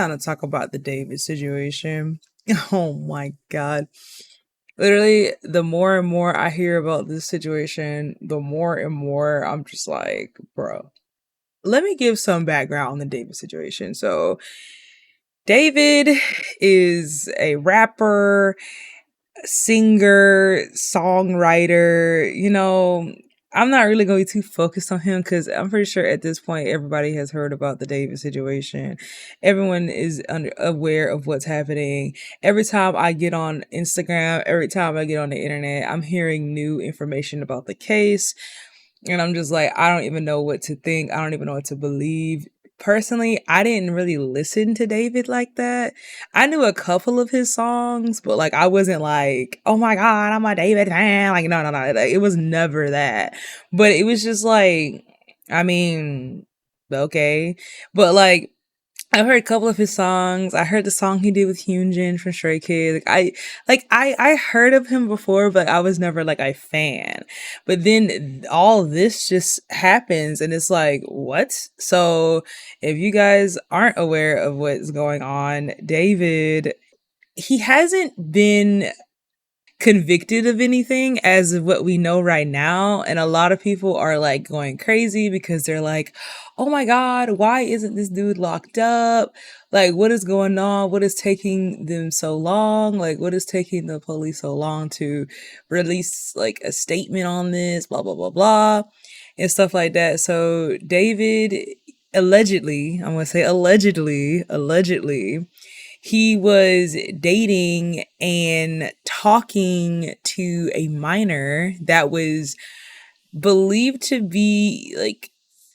Kind of talk about the David situation. Oh my God. Literally, the more and more I hear about this situation, the more and more I'm just like, bro. Let me give some background on the David situation. So, David is a rapper, singer, songwriter. I'm not really going to be too focused on him because I'm pretty sure at this point everybody has heard about the David situation. Everyone is aware of what's happening. Every time I get on Instagram, every time I get on the internet, I'm hearing new information about the case. And I'm just like, I don't even know what to think. I don't even know what to believe. Personally, I didn't really listen to David like that. I knew a couple of his songs, but like I wasn't like, oh my God, I'm a David fan. Like, no, no, no. Like, it was never that. But it was just like, I mean, okay. But like I've heard a couple of his songs. I heard the song he did with Hyunjin from Stray Kids. I heard of him before, but I was never like a fan. But then all this just happens, and it's like, what? So if you guys aren't aware of what's going on, David, he hasn't been convicted of anything as of what we know right now, and a lot of people are like going crazy because they're like, oh my God, why isn't this dude locked up? Like, what is going on? What is taking them so long? Like, what is taking the police so long to release like a statement on this, blah blah blah blah, and stuff like that. So David, allegedly, I'm gonna say allegedly, he was dating and talking to a minor that was believed to be like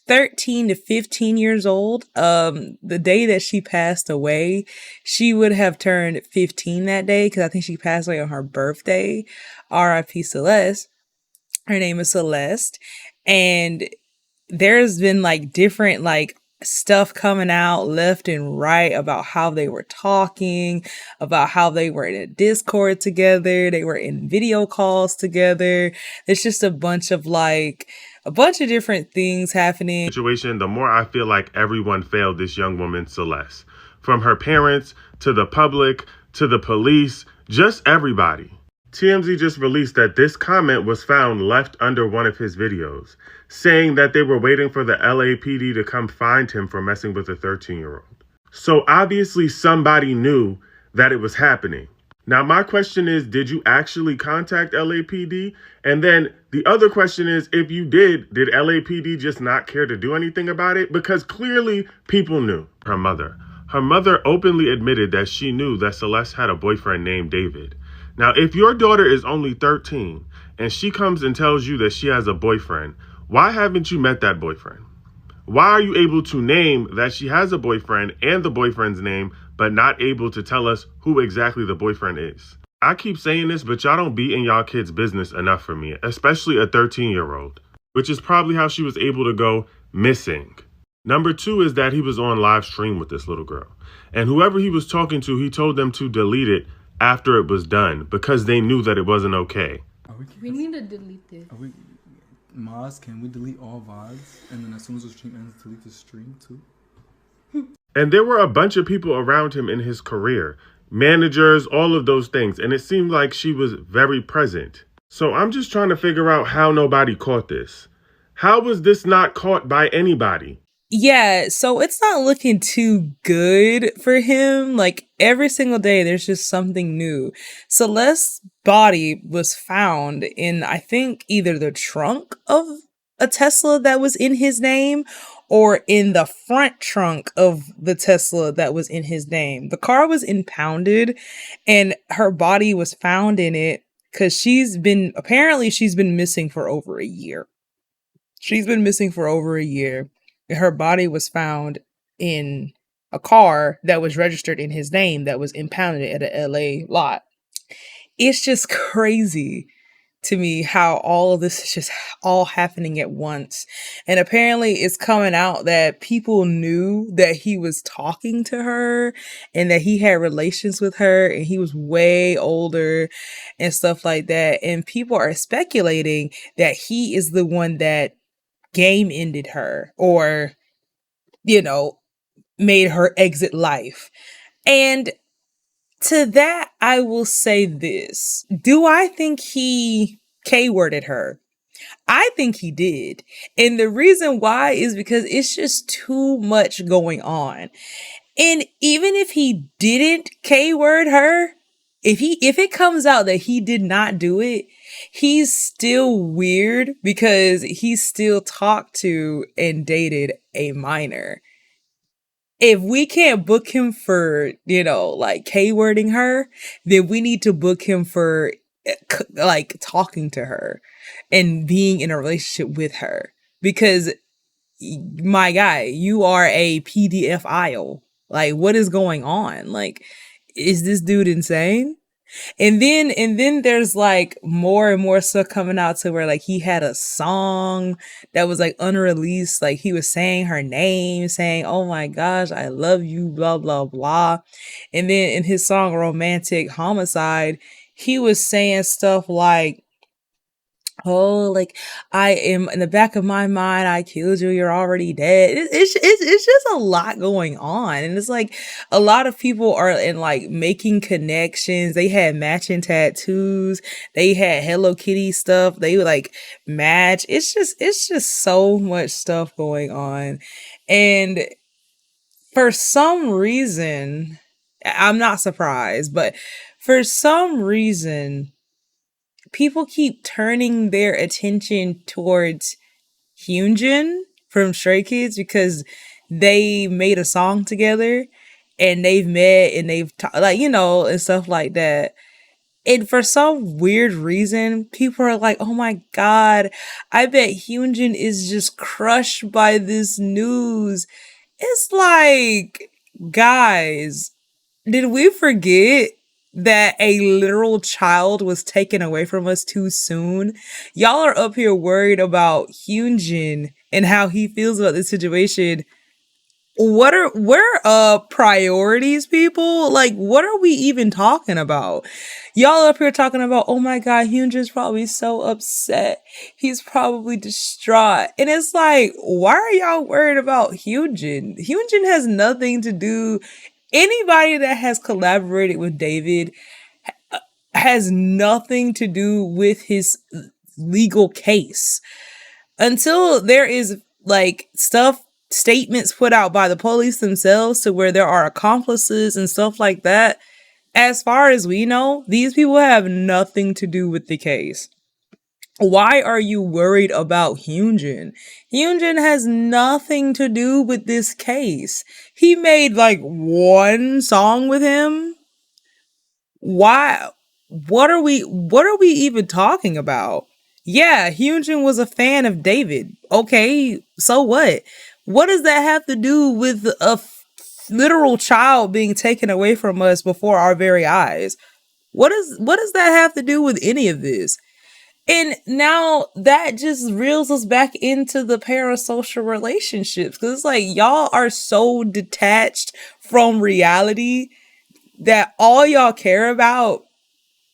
13 to 15 years old. The day that she passed away, she would have turned 15 that day because I think she passed away on her birthday. R.I.P. Celeste. Her name is Celeste. And there's been like different like stuff coming out left and right about how they were talking, about how they were in a Discord together, they were in video calls together. It's just a bunch of different things happening. Situation, the more I feel like everyone failed this young woman, Celeste. From her parents to the public to the police, just everybody. TMZ just released that this comment was found left under one of his videos, saying that they were waiting for the LAPD to come find him for messing with a 13-year-old. So obviously somebody knew that it was happening. Now my question is, did you actually contact LAPD? And then the other question is, if you did LAPD just not care to do anything about it? Because clearly people knew. Her mother openly admitted that she knew that Celeste had a boyfriend named David. Now, if your daughter is only 13 and she comes and tells you that she has a boyfriend, why haven't you met that boyfriend? Why are you able to name that she has a boyfriend and the boyfriend's name, but not able to tell us who exactly the boyfriend is? I keep saying this, but y'all don't be in y'all kids' business enough for me, especially a 13-year-old, which is probably how she was able to go missing. Number two is that he was on live stream with this little girl. And whoever he was talking to, he told them to delete it after it was done because they knew that it wasn't okay. We need to delete it. Maz, can we delete all VODs? And then as soon as the stream ends, delete the stream too? And there were a bunch of people around him in his career. Managers, all of those things. And it seemed like she was very present. So I'm just trying to figure out how nobody caught this. How was this not caught by anybody? Yeah, so it's not looking too good for him. Like every single day, there's just something new. Celeste's body was found in, I think, either the trunk of a Tesla that was in his name or in the front trunk of the Tesla that was in his name. The car was impounded and her body was found in it because apparently she's been missing for over a year. She's been missing for over a year. Her body was found in a car that was registered in his name that was impounded at a LA lot. It's just crazy to me how all of this is just all happening at once. And apparently it's coming out that people knew that he was talking to her and that he had relations with her and he was way older and stuff like that. And people are speculating that he is the one that game ended her or, made her exit life. And to that, I will say this. Do I think he K-worded her? I think he did. And the reason why is because it's just too much going on. And even if he didn't K-word her, if it comes out that he did not do it, he's still weird because he still talked to and dated a minor. If we can't book him for, like K-wording her, then we need to book him for like talking to her and being in a relationship with her. Because my guy, you are a PDF aisle. Like, what is going on? Like, is this dude insane? And then there's like more and more stuff coming out to where like he had a song that was like unreleased. Like he was saying her name, saying, "Oh my gosh, I love you," blah blah blah. And then in his song Romantic Homicide, he was saying stuff like, "Oh, like I am in the back of my mind, I killed you. You're already dead." It's just a lot going on, and it's like a lot of people are in like making connections. They had matching tattoos. They had Hello Kitty stuff. They would like match. It's just so much stuff going on, and for some reason, I'm not surprised, but for some reason people keep turning their attention towards Hyunjin from Stray Kids because they made a song together and they've met and like, and stuff like that. And for some weird reason, people are like, "Oh my god, I bet Hyunjin is just crushed by this news." It's like, guys, did we forget that a literal child was taken away from us too soon? Y'all are up here worried about Hyunjin and how he feels about this situation. Where priorities, people? Like, what are we even talking about? Y'all up here talking about, "Oh my god, Hyunjin's probably so upset. He's probably distraught." And it's like, why are y'all worried about Hyunjin? Hyunjin has nothing to do. Anybody that has collaborated with David has nothing to do with his legal case. Until there is like statements put out by the police themselves to where there are accomplices and stuff like that, as far as we know, these people have nothing to do with the case. Why are you worried about Hyunjin? Hyunjin has nothing to do with this case. He made like one song with him. Why? What are we even talking about? Yeah, Hyunjin was a fan of David. Okay, so what? What does that have to do with a literal child being taken away from us before our very eyes? What does that have to do with any of this? And now that just reels us back into the parasocial relationships, because it's like y'all are so detached from reality that all y'all care about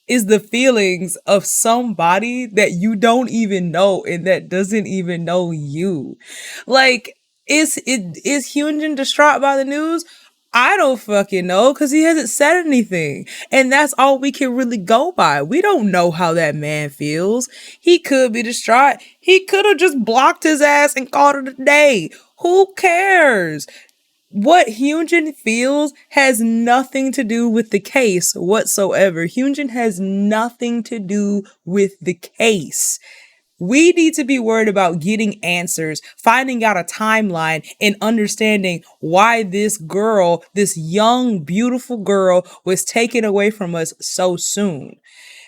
is the feelings of somebody that you don't even know and that doesn't even know you. Like, is Hyunjin distraught by the news? I don't fucking know because he hasn't said anything. And that's all we can really go by. We don't know how that man feels. He could be distraught. He could have just blocked his ass and called it a day. Who cares? What Hyunjin feels has nothing to do with the case whatsoever. Hyunjin has nothing to do with the case. We need to be worried about getting answers, finding out a timeline, and understanding why this girl, this young, beautiful girl, was taken away from us so soon.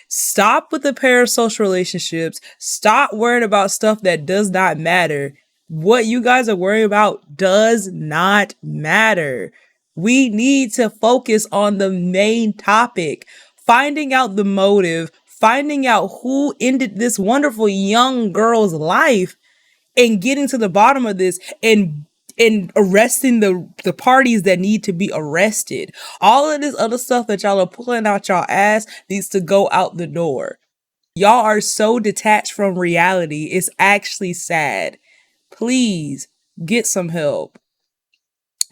Stop with the parasocial relationships. Stop worrying about stuff that does not matter. What you guys are worrying about does not matter. We need to focus on the main topic, finding out the motive, finding out who ended this wonderful young girl's life, and getting to the bottom of this and arresting the parties that need to be arrested. All of this other stuff that y'all are pulling out y'all ass needs to go out the door. Y'all are so detached from reality. It's actually sad. Please get some help.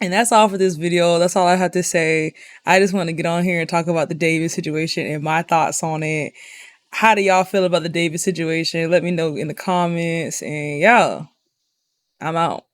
And that's all for this video. That's all I have to say. I just want to get on here and talk about the David situation and my thoughts on it. How do y'all feel about the David situation? Let me know in the comments. And yeah, I'm out.